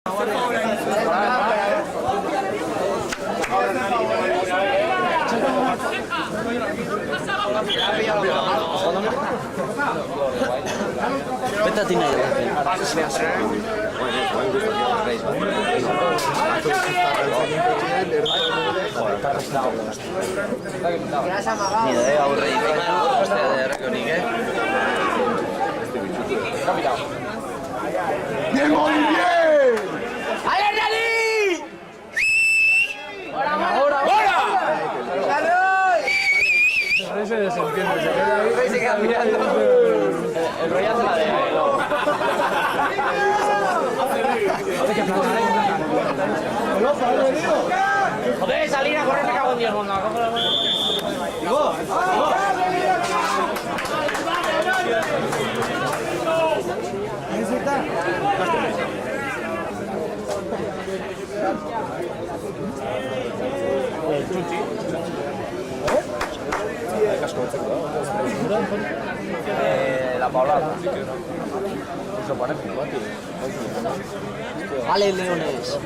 Vete a ti, Nadia. Ni de aurreitik ostea derrekonik, ¡Bien, muy bien! ¡Ale, Nani! Se desentiende, se queda ahí. Se queda mirando. El rollazo la de... Joder, salir a correr, me cago en Dios, monda. La Paulada. Eso parece. Vale, Leones.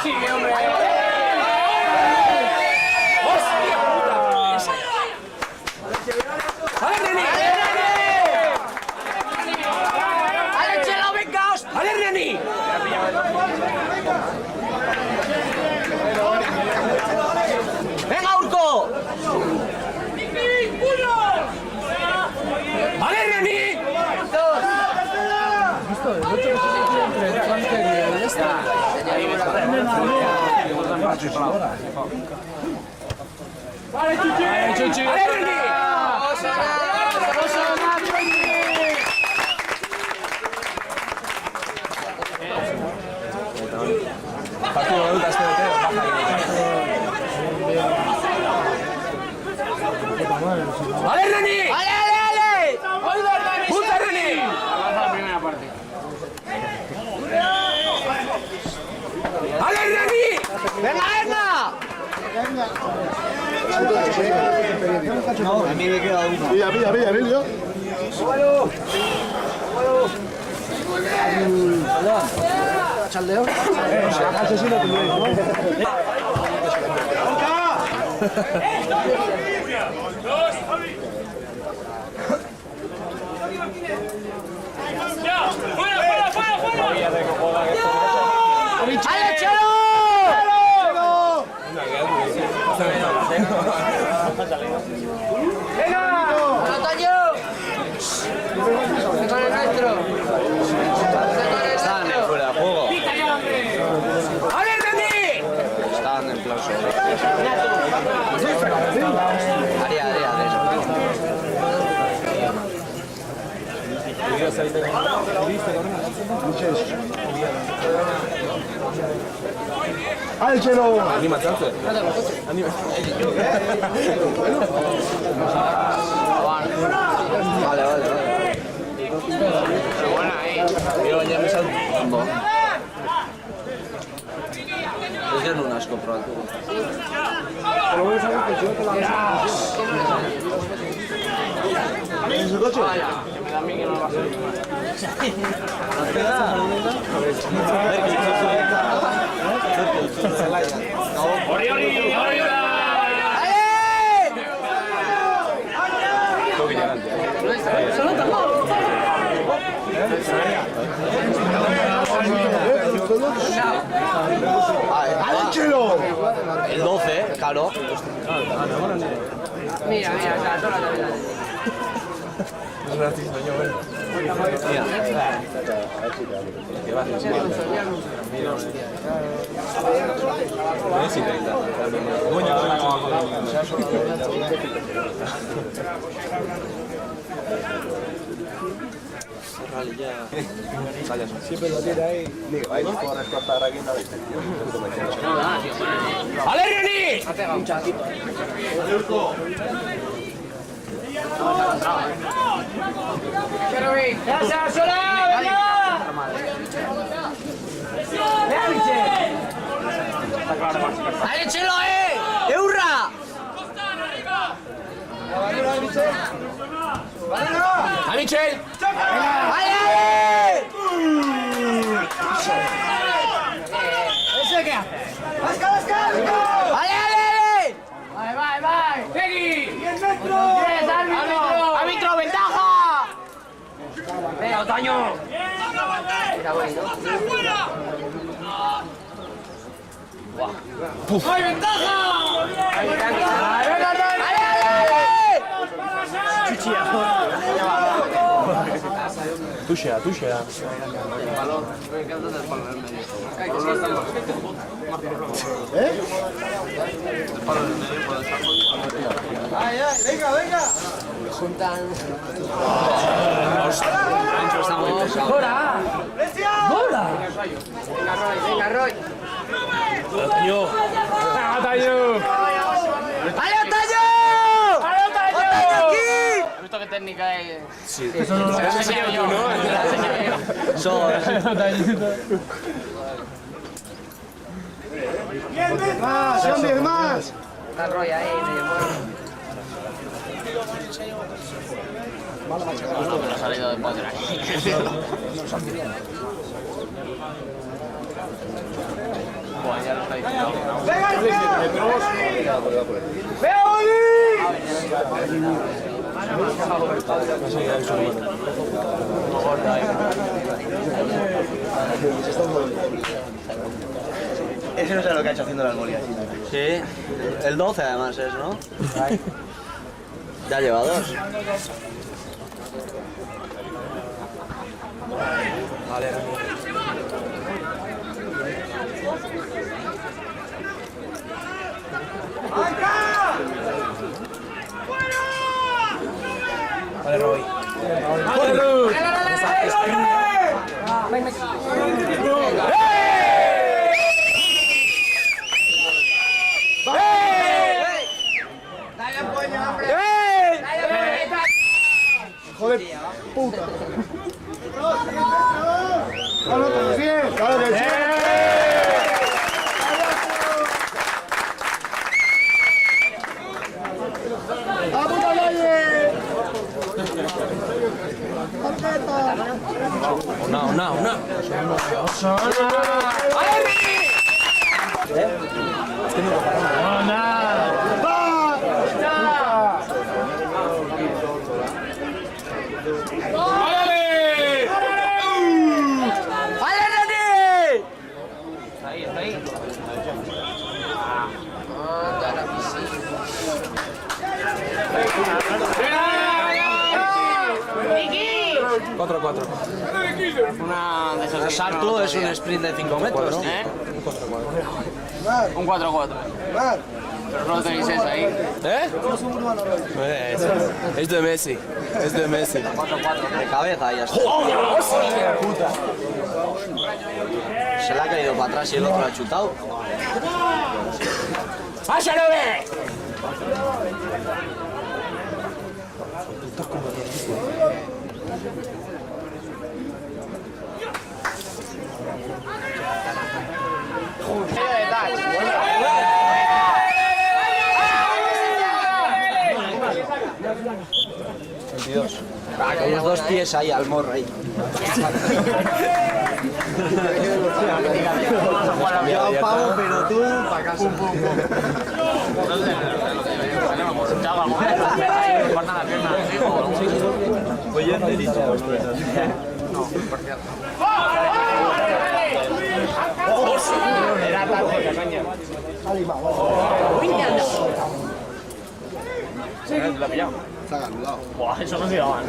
¡Sigue, hombre! ¡Venga, Urco! ¡Vale, Reni! Esto es mucho entre el Hunter y el este. ¡Vale, Chuchi! ¡Vale, Reni! Partido de dudas, ¡Vale, Reni! ¡Ale! ¡Puta, Reni! Avanza la primera parte. ¡Ale, Reni! ¡Venga, Edna! No, a mí me queda uno. Pilla, Emilio. Chaldeo. Asesino tendréis, ¿no? ¡Ale, Chelo! ¡Venga! ¡Antonio! ¡Se con el nuestro! Estaban en fuera de juego. ¡Ale, Reni! Estaban en plan sobre. Haría de eso. ¡Al Chelo! Anima, chance. Vale. Pero buena ahí. Yo ya me salgo. Es que no unas compro al tubo. Pero voy a saber que yo te la ¿En su coche? Que me da a mí que no lo va a hacer. ¡Al Chelo! El 12, claro. Mira, está toda la tabla. siempre lo tiene ahí. ¡Ale, Reni! Ha pegado un chatito. ¡Gracias, Sola! ¡Venga! ¡Ahí, Chelo, ¡Eurra! ¡A Michel! ¡Vale! ¿Ese qué hace? ¡Vasca! ¡Vale! ¡Vai! ¡Segui! ¡10 metros! ¡10, árbitro! ¡Árbitro, ventaja! ¡Venga, Otaño! ¡Hay ventaja! Tuxea. Venga. ¡Bola! Venga, Roy. Otaño. ¡Ale, Otaño! ¡Aquí! ¿Has visto qué técnica es? Sí. Eso no lo has enseñado yo, ¿no? Son 10 más. Está Roy ahí, No ha salido de poder aquí. Bueno, ya lo está diciendo. Ese no sabe lo que ha hecho haciendo las bolias. Sí, el 12 además es, ¿no? Ya lleva 2. Vale, Roy. Joder, puta. Claro que sí. ¡A puta calle! Una. Está ahí. 4-4. Una de esas El salto es un sprint de 5 metros, ¿no? ¿Eh? Un 4-4. Pero no lo tenéis ese ahí. Es de Messi. 4-4 de cabeza y así. Se le ha caído para atrás y el otro ha chutado. ¡Pásalo, ve! Con los 2 pies ahí al morro ahí. Yo pavo, pero tú para casa. Eso no se llama.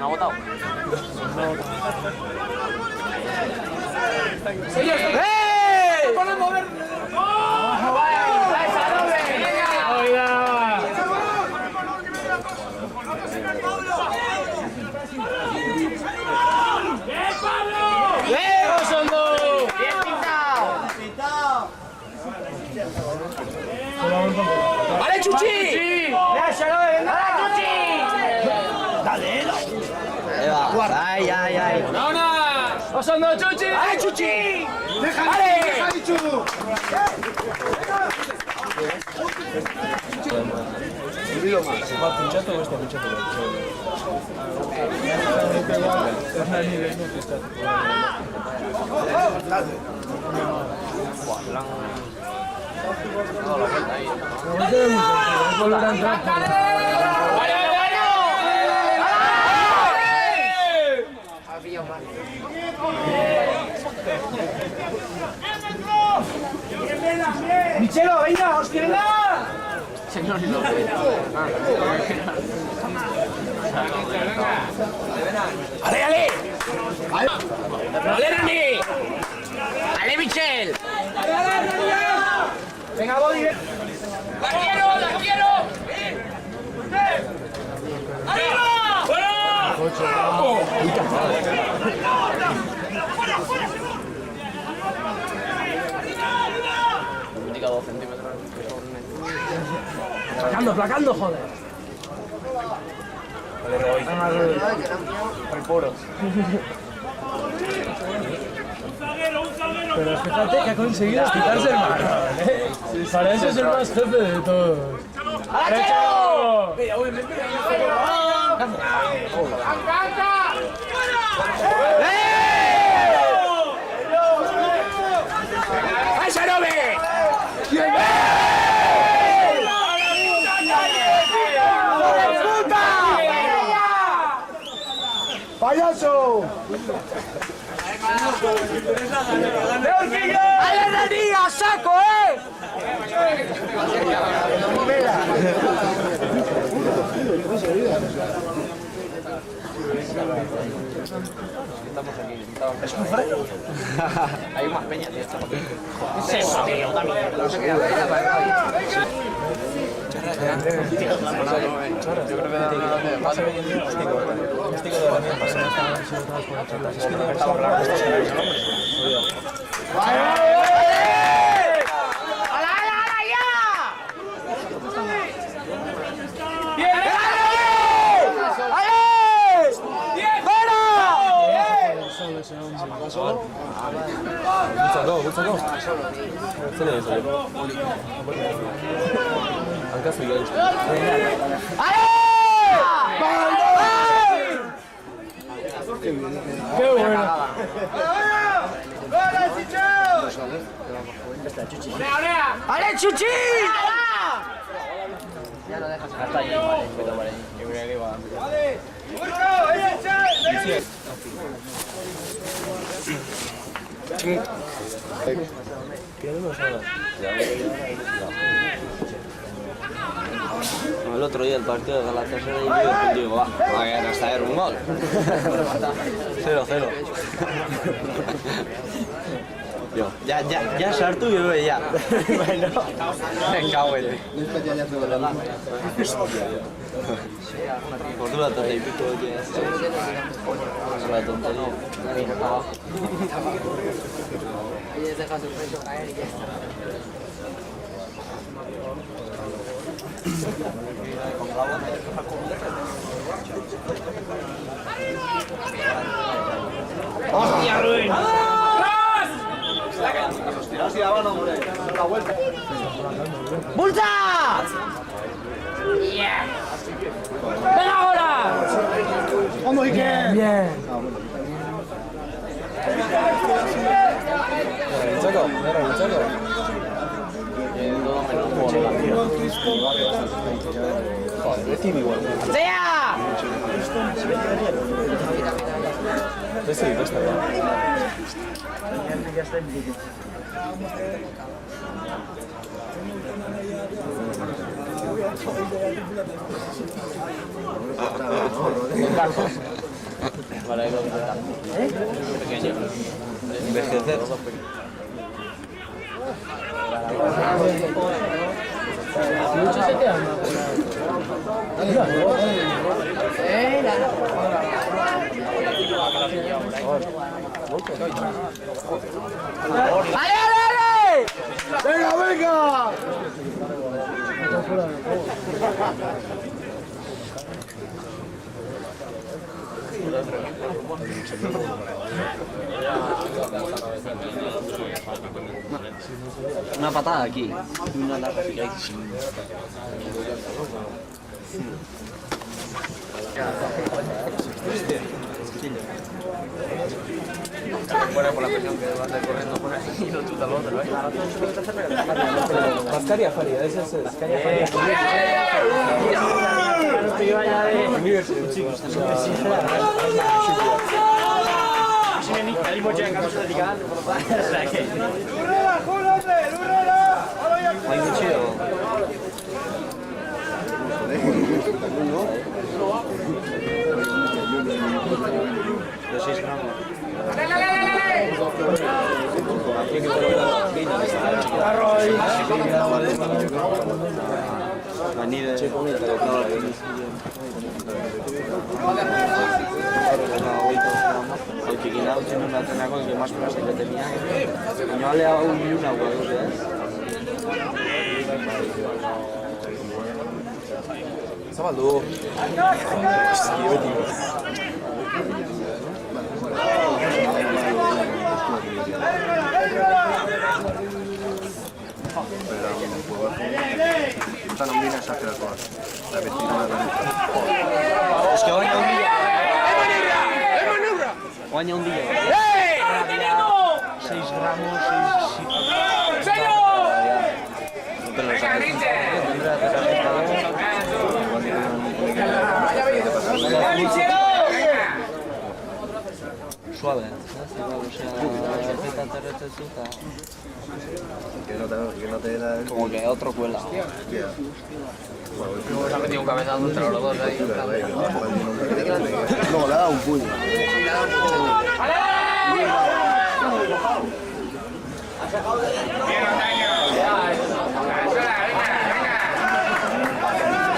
No ha votado. ¡Vale, Chuchi! ¡Déjalo de nada, Chuchi! Ay, ay, ay. ¡Nona! ¡Pasando, Chuchi! ¡Vale, Chuchi! ¡Vale! ¡Michelo, venga, hostia! Señor López. ¡Ale, ale! ¡Ale, Nani! ¡Ale, Michel! ¡Venga, Bodi! ¡La quiero, la quiero! ¡Arriba! Diga 2 centímetros. Placando, joder. Pero fíjate que ha conseguido quitarse el marrón, ¿eh? Para eso es el más jefe de todos. ¡Derecho! ¡Esa no ve! ¡Payaso! ¡Ale, Nani, a saco, Hay más peñas, tío. Yo creo ¡Qué bueno! ¡Ale, Chuchi! hasta allí, vale. Cuidado por ahí. Yo creo que iba. El otro día el partido de Galatasaray y digo, va a caer un gol. 0-0. Yo, ya sartu y bebe ya. Bueno, me cago en. Por dura tonta y pico que es. Es una tontería. Ahí dejas el pecho caer y ya está. ¡Hostia, Ruin! ¡Bulta! Yeah. ¡Ven ahora! ¡Vamos, Iker! Bien. ¡Sea! Vale, pequeño. Envejecer. Mucho se queda. ¡Ale, ale, ale! ¡Venga, venga! Una patada aquí. Y una larga aquí. Fuera por la presión que va a estar corriendo por ahí y lo chuta al otro, ¿eh? Mascaria Faria, ese es Mascaria Faria. Hay un chido. De 6 gramos. Venir de el piquinado tiene una cena con el que más plástico tenía. No le ha dado ni una huevo, Você é maluco. Es que guanya un dia. Guanya un dia. 6 gramos, 6... Suave. Como que otro cuela. Nos ha metido un cabezazo entre los dos ahí. No, le ha dado un puño.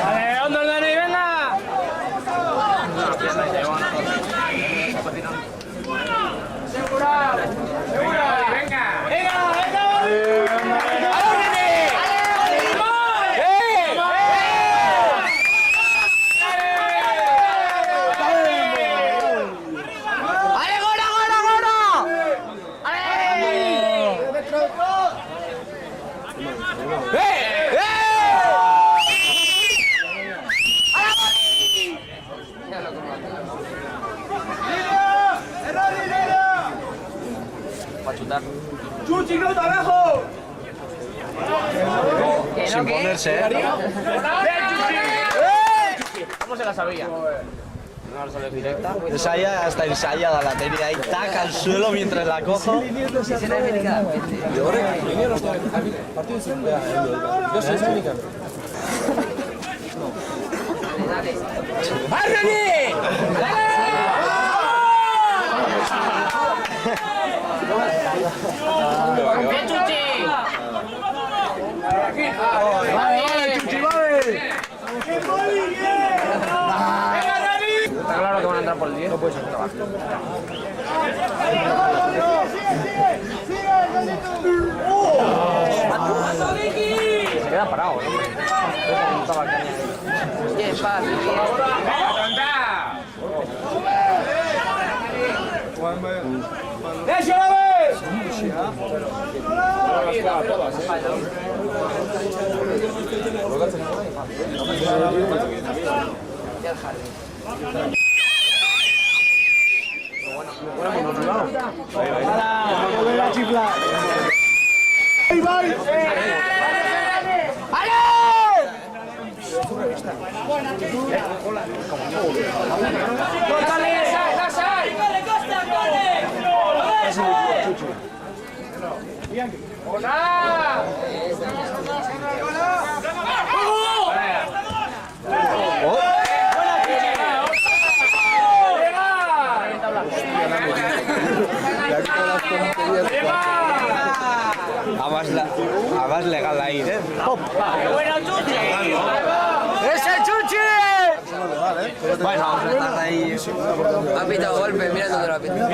¡Vale, onda, Dani, venga! ¡Segura! ¡Venga! Para chutar. ¡Chuchi, no, abajo! Sin ponerse, ¿Cómo se la sabía? No sale directa. Ensaya hasta ensayada la tenía ahí, taca al suelo mientras la cojo. ¡Bien, Chuchi! Está claro que van a entrar por el 10. No puede ser trabajo. Se queda parado, hombre. Bien, fácil. ¡Déjala ver! ¡Volver a chiflar! ¡Ahí va! Además legal ahí, ¿eh? ¡Bueno, Chuchi! ¡Ese Chuchi! Bueno, vamos a estar ahí. Ha pitado golpe, mira dónde lo ha pitado.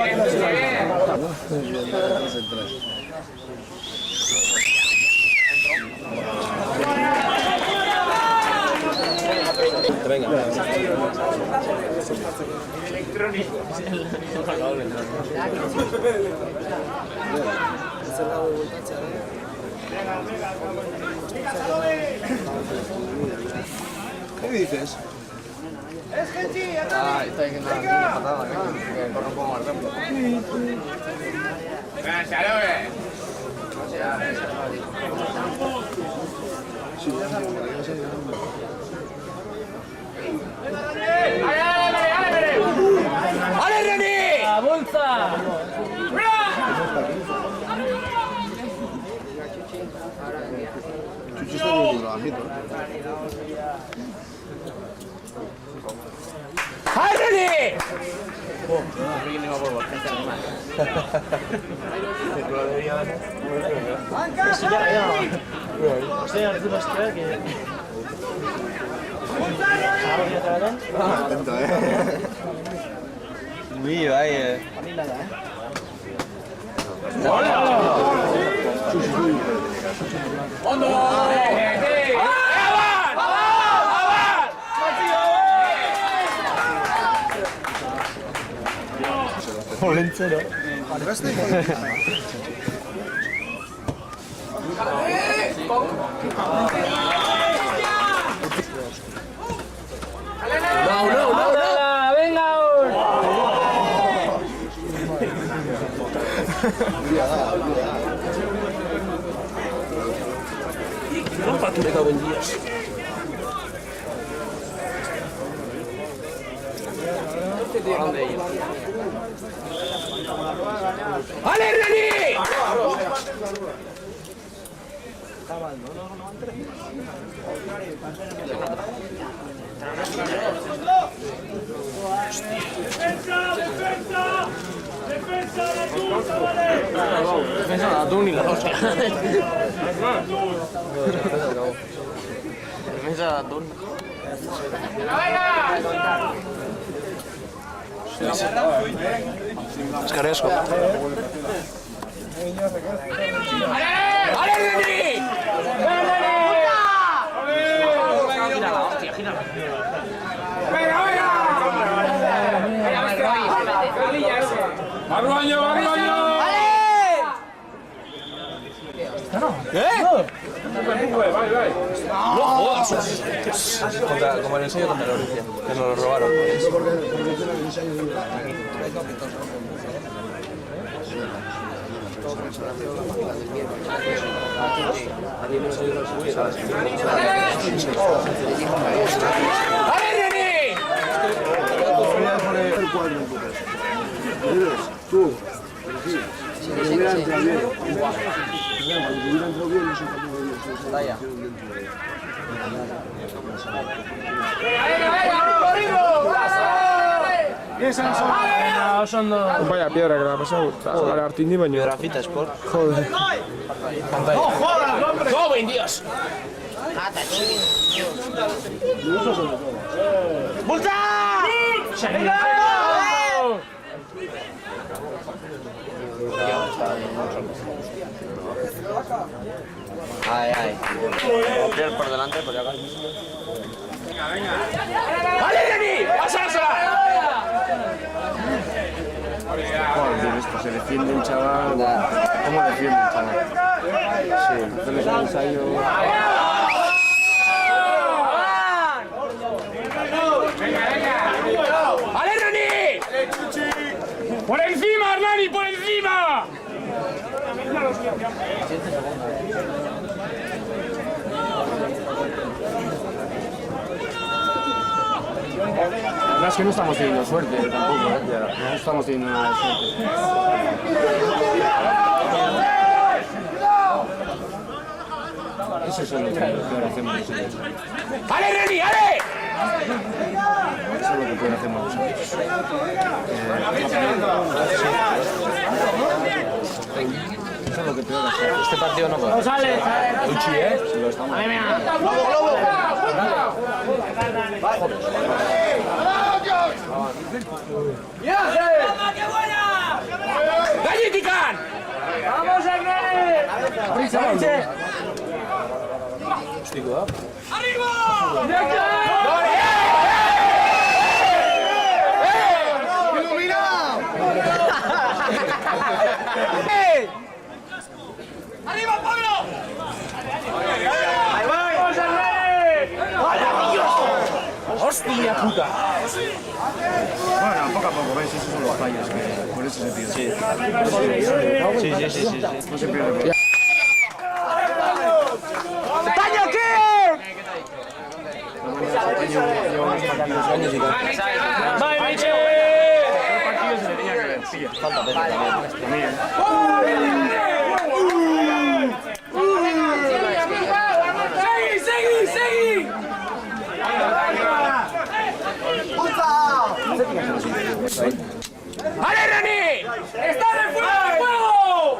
Venga. ¿Qué dices? Ah, está diciendo una patada, que corre un poco más rápido. ¡Ale, René! ¡La bolsa! Chucho está muy trabajito. ¡Ay, René! Atento, Muy ahí. Polentero. ¡Ahora! ¡Venga ahora! ¡Ale, René! Defensa de atún y la hostia. Defensa de atún. Es que riesgo. ¡Ale, René! ¡Barbaño, barbaño! ¡No jodas! Como el ensayo contra la Oricia, que nos lo robaron. ¡Ale, René! Voy a poner el cuadro en tu casa. ¿Entiendes? Tú. Sí. Si me hubiera entrado bien. Cuando me hubiera entrado bien, no sé cómo hubiera sido. Vaya. Vaya piedra que le ha pasado al Artini baño. Biografita Sport. Joder. ¡Joven, Dios! Ay, ay. Copiar por delante, por acá. ¡Ale, René! ¡Pásasela! Joder, esto se defiende un chaval. ¿Cómo defiende un chaval? Sí, hacerles un ensayo. ¡Ale, René! ¡Por encima, Hernani, por encima! La verdad es que no estamos teniendo suerte tampoco, no estamos teniendo nada de suerte. Eso es lo que peor hacemos nosotros. ¡Ale, René, ale! Eso es lo que peor hacemos nosotros. Eso es lo que peor hacemos. Este partido no puede. ¡Sale! Uchi, si lo estamos. ¡Gallitican! ¡Vamos, Hernani! ¡Arriba, Pablo! ¡Ahí va! ¡Hostia puta! Bueno, poco a poco, ves, esos son los fallos, que por eso se pierde. Sí. No se pierde. ¡Taño qué! ¡Vai, Michel! Se le tenía que ver, sí. Falta peso también. ¡Segui! ¡Ale, Rani! ¡Está de fuego!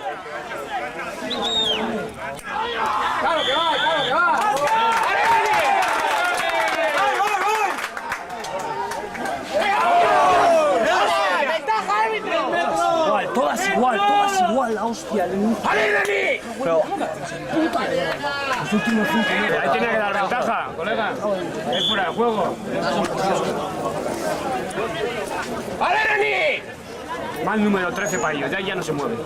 ¡Claro que va! ¡Ale, Rani! ¡Ventaja, árbitro! Todas igual, la hostia. ¡Ale, Rani! Ahí tenía que dar ventaja, colega. Es fuera de juego. ¡Ale, Rani! Mal número 13 para ellos, ya no se mueve.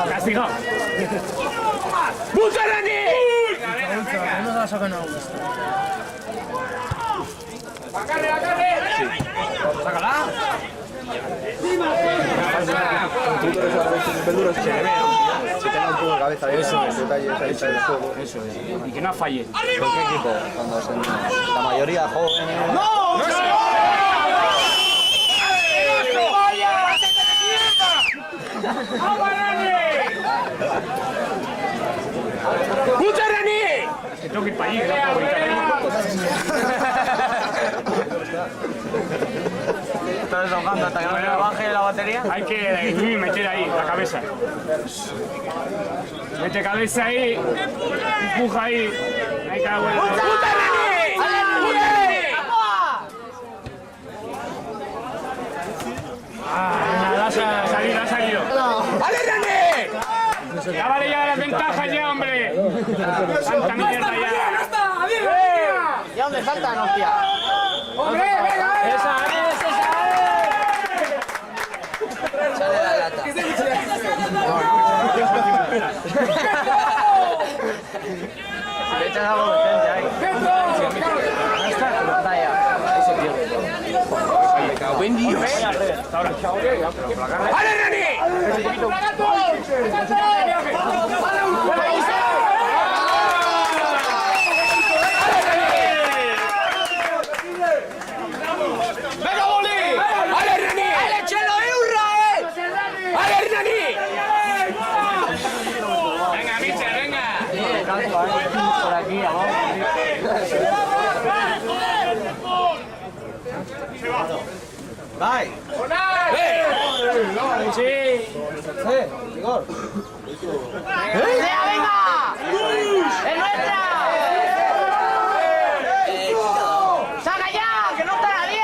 Castigado. ¡Puta, Rani! No la sacan aún. ¡Sácala! Si tenga un poco de cabeza, esos detalles ahí está el juego. Eso es. Y que no falle. ¿Qué equipo? Cuando la mayoría jóvenes. ¡Puta, Rani! Que tengo que ir para allí, que no puedo gritar ahí. ¿Estás desahogando hasta que no me baje la batería? Hay que meter ahí la cabeza. Mete cabeza ahí, empuja ahí. Ahí cago en la... ¡Puta, Rani! Nada, ha salido. ¡Ale, Rani! Ya vale ya las ventajas ya, hombre. Tanta mierda ya. ¿Y a dónde saltan, hostia? ¡Hombre, venga! ¡Esa es! Sale la lata. Le echas algo potente ahí. Buen Dios. ¡Ale, Rani! ¡Venga, Boli! ¡Ale, Rani! ¡Ale, Chelo, Eurra, ¡Ale, Rani! ¡Venga, Michel, venga! Por aquí, abajo. Bye. Sí. ¡Venga! ¡Es nuestra! ¡Saca ya! ¡Que no está a 10!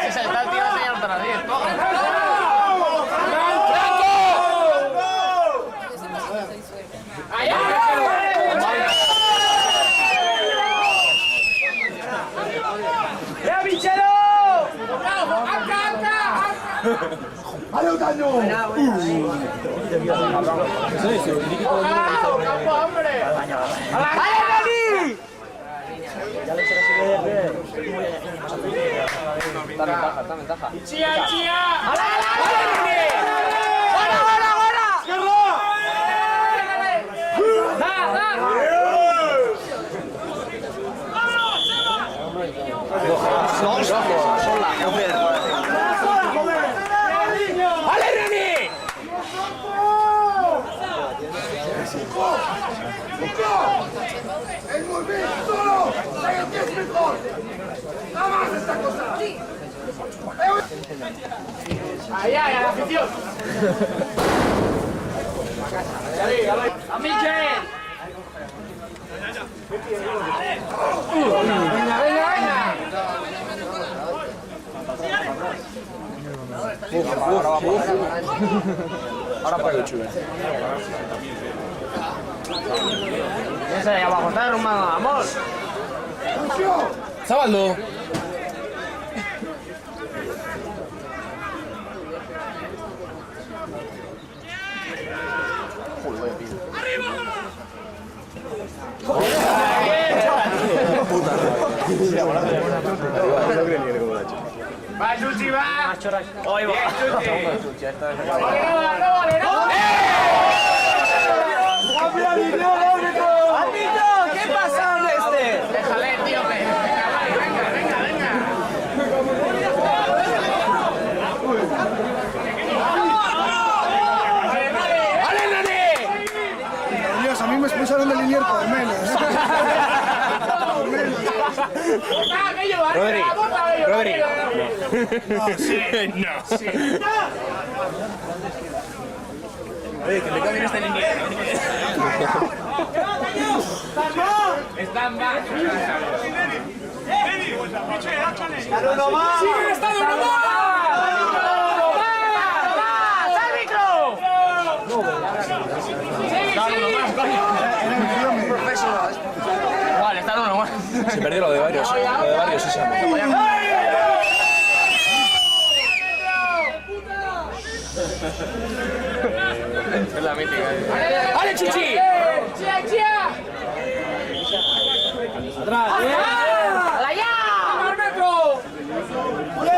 Si se está el tío, se no está a 10. ¡Ya, Michelo! ¡Ale, Otaño! ¡Ale, Rani! Está ventaja. ¡Chía! ¡Ale, Rani! ¡Ahora! ¡Ale, Rani! ¡Es muy bien! ¡Solo! ¡El que es mejor! ¡Nada más esta cosa! ¡Ahí, a la afición! ¡A Michel! ¡Venga! Ahora para el chulo. Ese de ahí abajo está derrumbando, amor. Sábalo. Va, Chuchi, va. Hoy va. ¿Qué pasa con este? Déjale, tío, que... Venga. ¡Ale, Nani! Dios, a mí me expulsaron del Liniers por menos. Rodri. Que me cambien esta línea. Están más. ¡Uno más! ¡Sigue estando uno más! ¡Árbitro! Vale, están uno más. Se perdió lo de varios. Lo de varios, esa. Es la mítica. ¡Ale, Chuchi! ¡Chía! ¡Atrás! ¡Ala ya! ¡Al metro! ¡Ale,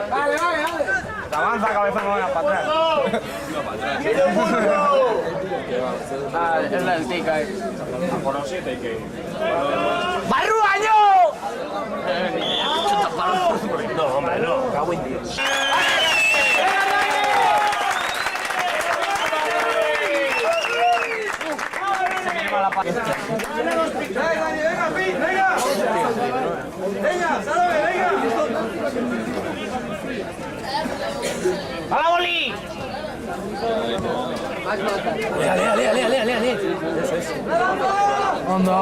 Vale. Avanza, cabeza, no vayas para atrás. Es la del tica. ¡Barruaño! No, hombre, no. Cago en Dios. ¡A la boli! Ale. ¡Anda!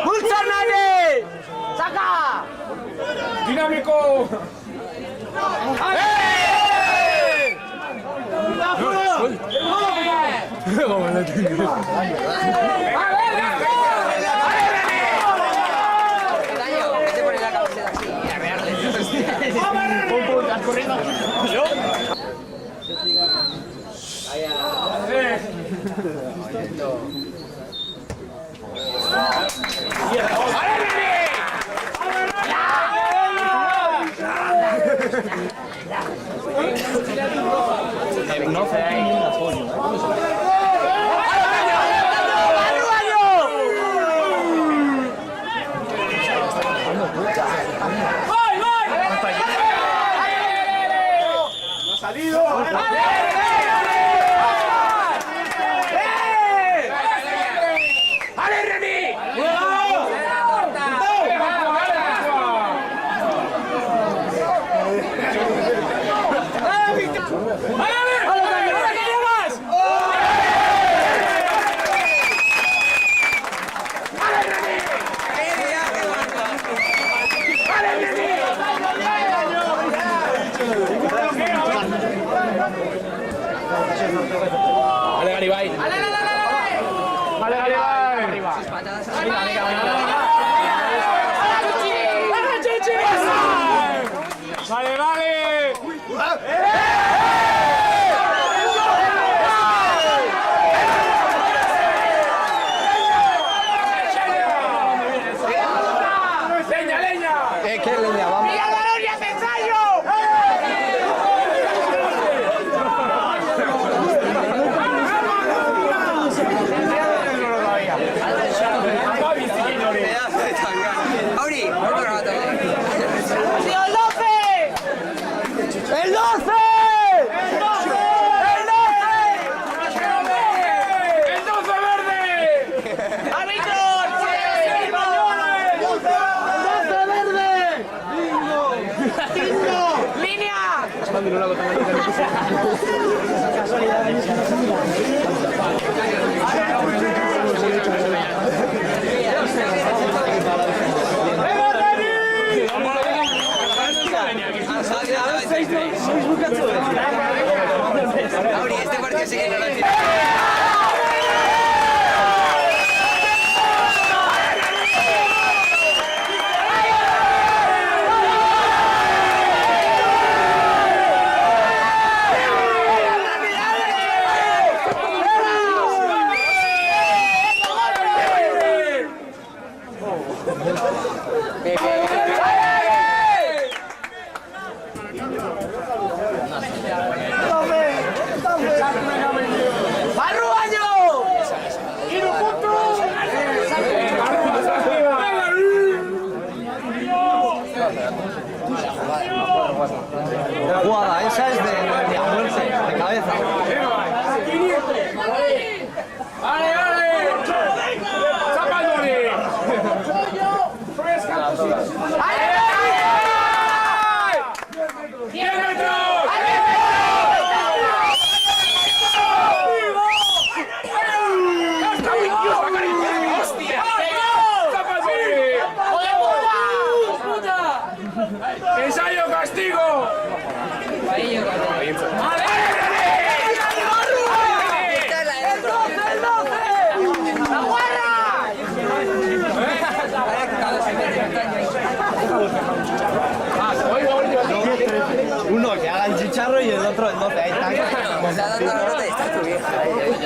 ¡Ultra nadie! ¡Saca! ¡Dinámico! No fue ahí ni un apoyo. Vale, Garibay. ¿Qué leña? Vamos. ¡Mira la gloria de ensayo!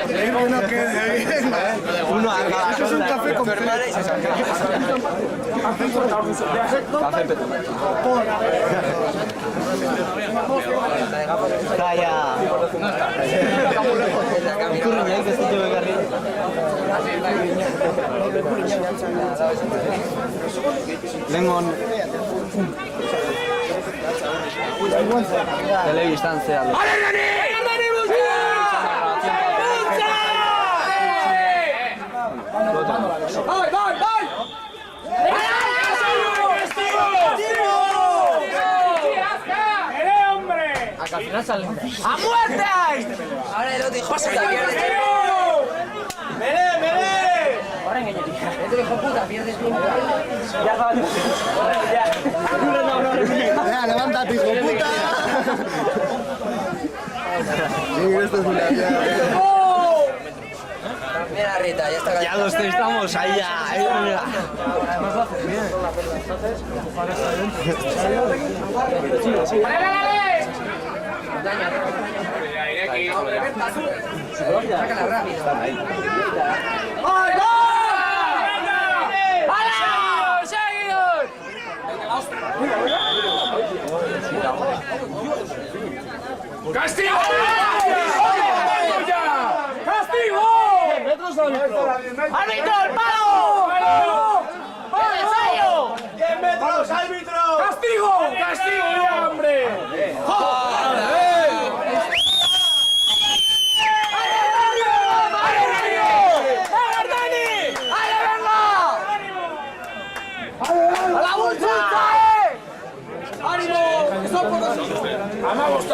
Que no quede bien. Uno a cada Eso es un café con hermana y se saca. Calla. Ikurriña, que ez ditu begarri. Lengon. Telebistan zehar. ¡A muerte! Ahora el otro hijo se pierde. Este hijo puta pierde tiempo. Ya, levántate, hijo de puta. Sí, esto es una Mira Rita, ya está. Ya los tres estamos ahí ya. Además lo haces bien. Sácala rápido. ¡Castigo! ¡Castigo! ¡Árbitro, el palo! ¡El ensayo! ¡10 metros, árbitro! ¡Castigo! ¡Castigo ya, hombre! ¡A la bolsa! ¡Amamos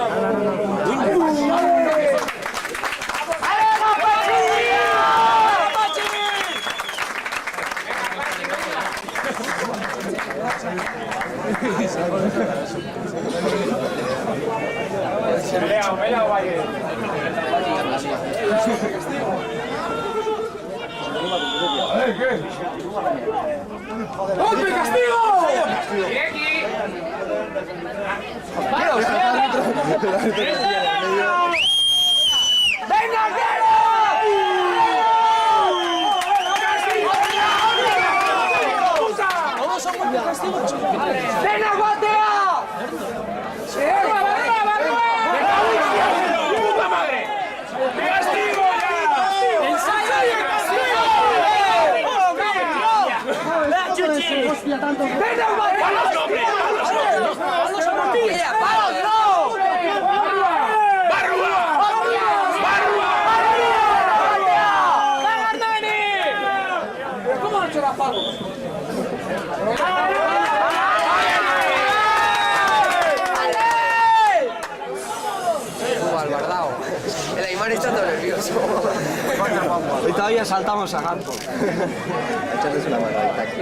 ¡Golpe, castigo! ¡Venga, ¡venga, guatea! ¡Puta madre! ¡Castigo ya! ¡Ensayo y castigo! ¡Venga, guatea! ¡Palos, no! ¡Barrua! ¡Barrua! ¡Dejar de venir! ¿Cómo han hecho las palos? Al guardado. El Aymar está todo nervioso. Hoy todavía saltamos a campo.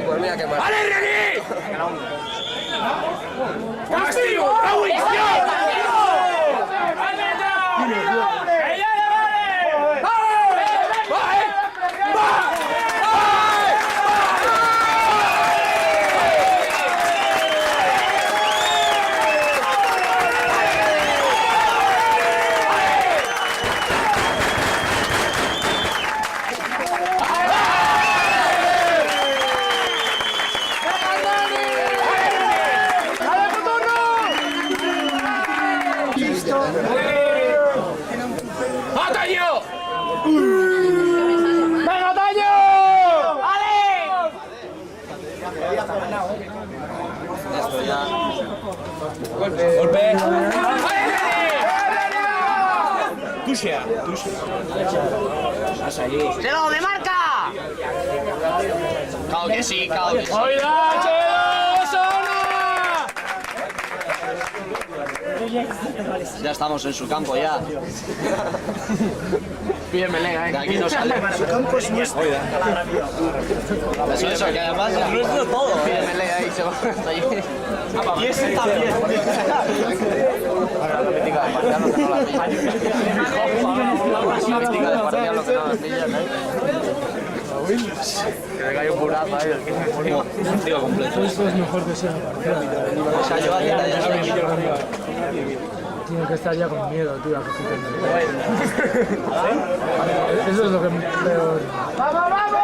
Pues mira qué mal. ¡Vale, René! ¡Castigo! ¡Ataño! ¡Venga, Ataño! ¡Ale! Golpe. ¡Tushia! ¡Se lo de marca! Claro que sí, claro que sí. ¡Oiga, Ya estamos en su campo ya. Bien, Melega, De aquí no sale. Su campo es nuestro. Eso, que además es nuestro todo. Bien, Melega, ahí se va. Y ese también. Ahora la mítica de Marciano que no la pilla. La mítica de Marciano que no la pilla, ¿no? Que me cae un burazo ahí. Un tío completo. Esto es mejor que sea. O sea, yo ayer Tienen que estar ya con miedo, tío, a que quiten el Eso es lo que peor. ¡Vamos, vamos!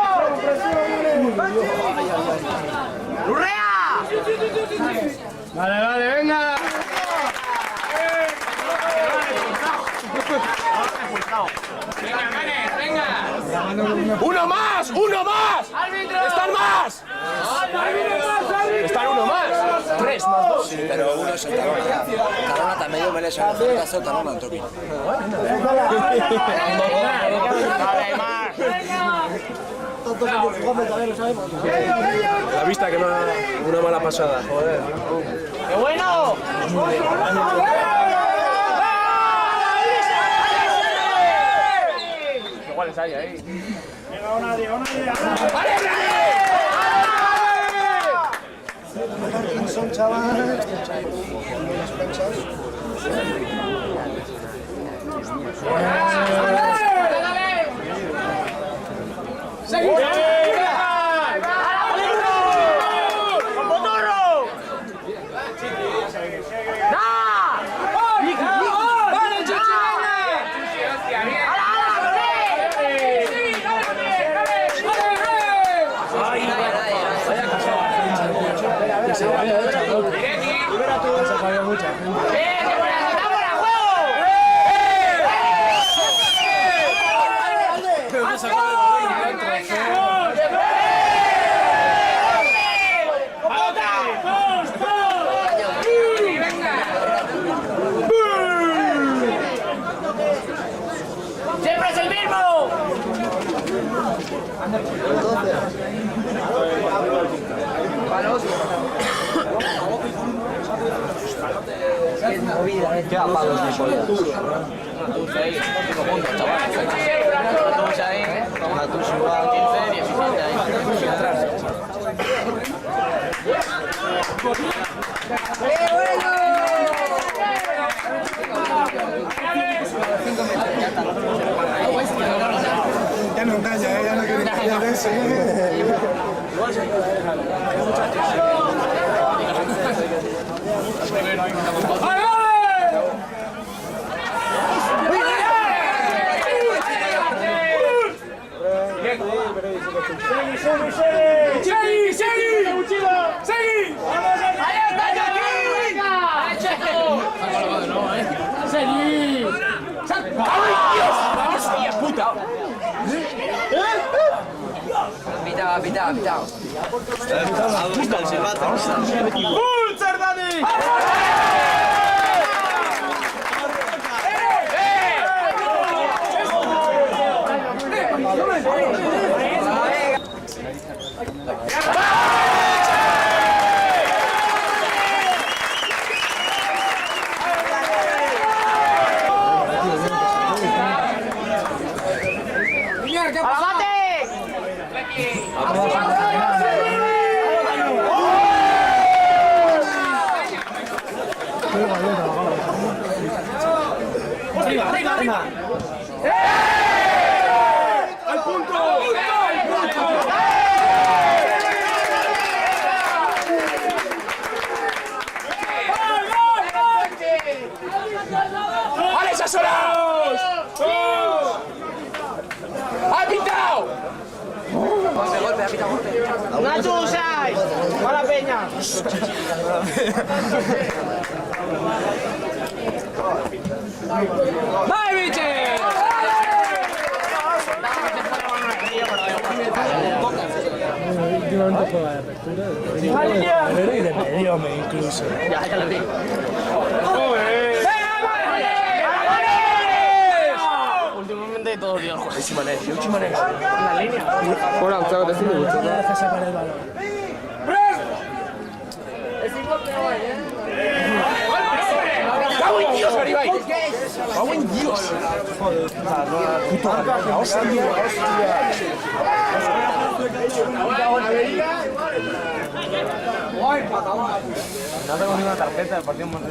¡Urrea! Vale, vale, venga. ¡Uno más! ¡Uno más! ¡Están más! ¡Están uno más! 3 más 2. Pero uno es el Tarona. Tarona també jo me l'he sabut el brazo, Tarona en toqui. La vista que una mala pasada, joder. ¡Qué bueno! Igual ensayo ahí. Son chavales. Unas penchas. ¡Siempre es el mismo! ¿Qué va palos de polla? Matus igual. 15, 17 ahí. Ya no engaña, ya no quiere callar eso. Pitao. Gusta el silbato. ¡Al punto! ¡Vale, esas horas! ¡Ha pintado! ¡Nacho, Sai! ¡Mala peña! ¡Vale, biche! Últimamente juega de apertura, y de medio me incluso. Ya lo digo. Últimamente todos los días juegan. La línea. Hola, chao, te sigo. No dejes sacar el balón. ¡Cago en Dios, Garibay! ¡Cago en Dios! No tengo ni una tarjeta del partido más de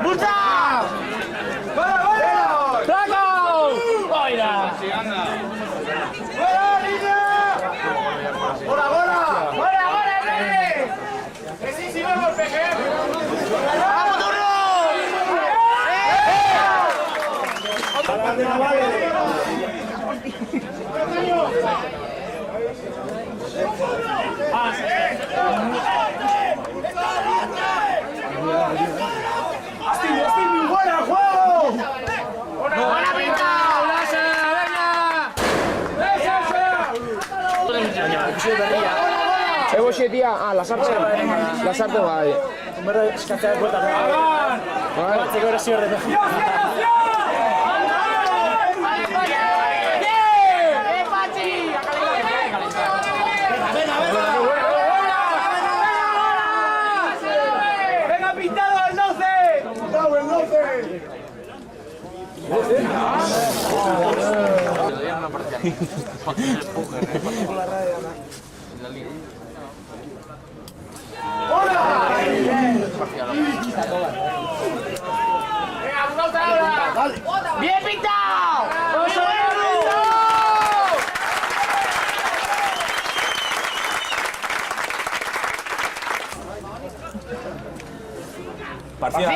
¡Multa! ¡Trago! ¡Oira! ¡Fuera, niño! ¡Fuera, juego! ¡Buena pinta! Ego xetia, lasartzen bai. Berra eskatzea buelta. Batzeko erazio horretan. ¡Venga, pintado el 12! ¡Pintado el 12! ¡Bien pintado! Parcial.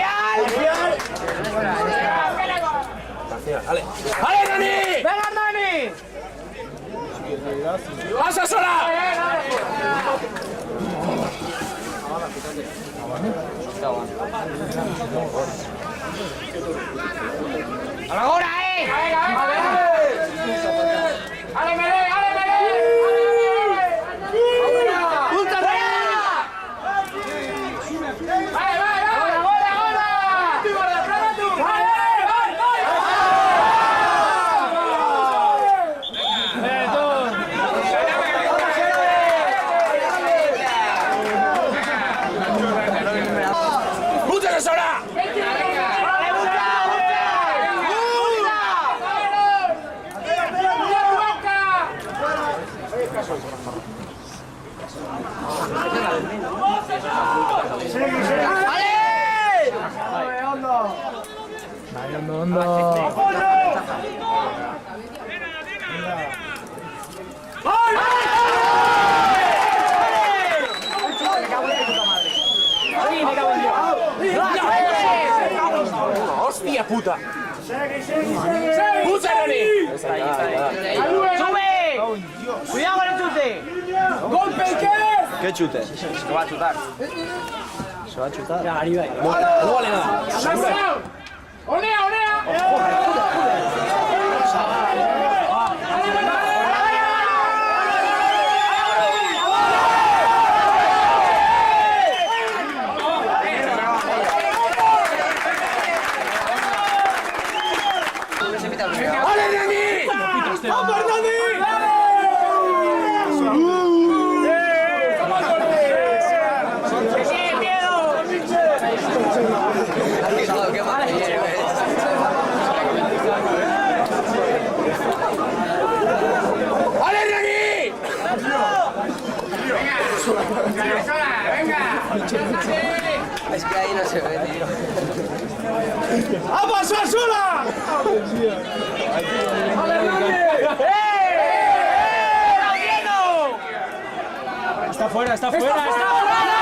Ale. ¡Ale, Dani! ¡Venga, Dani! ¡Pasa sola! ¡A la hora, ¡Ale, Melé! ¡Punta ¡Púntese sola! ¡Hostia puta! ¡Puta, Dani! ¡Sube! ¡Cuidado con el chute! ¡Golpe, ¿qué? ¿Qué chute? Se va a chutar. ¿Se va a chutar? Ya, arriba. No vale nada. ¡Onea! ¡Ale, Dani! ¡Vamos, Dani! ¡Ale, Dani! ¡Venga! Es que ahí no se ve, tío. ¡A pasar sola! Está fuera, está fuera.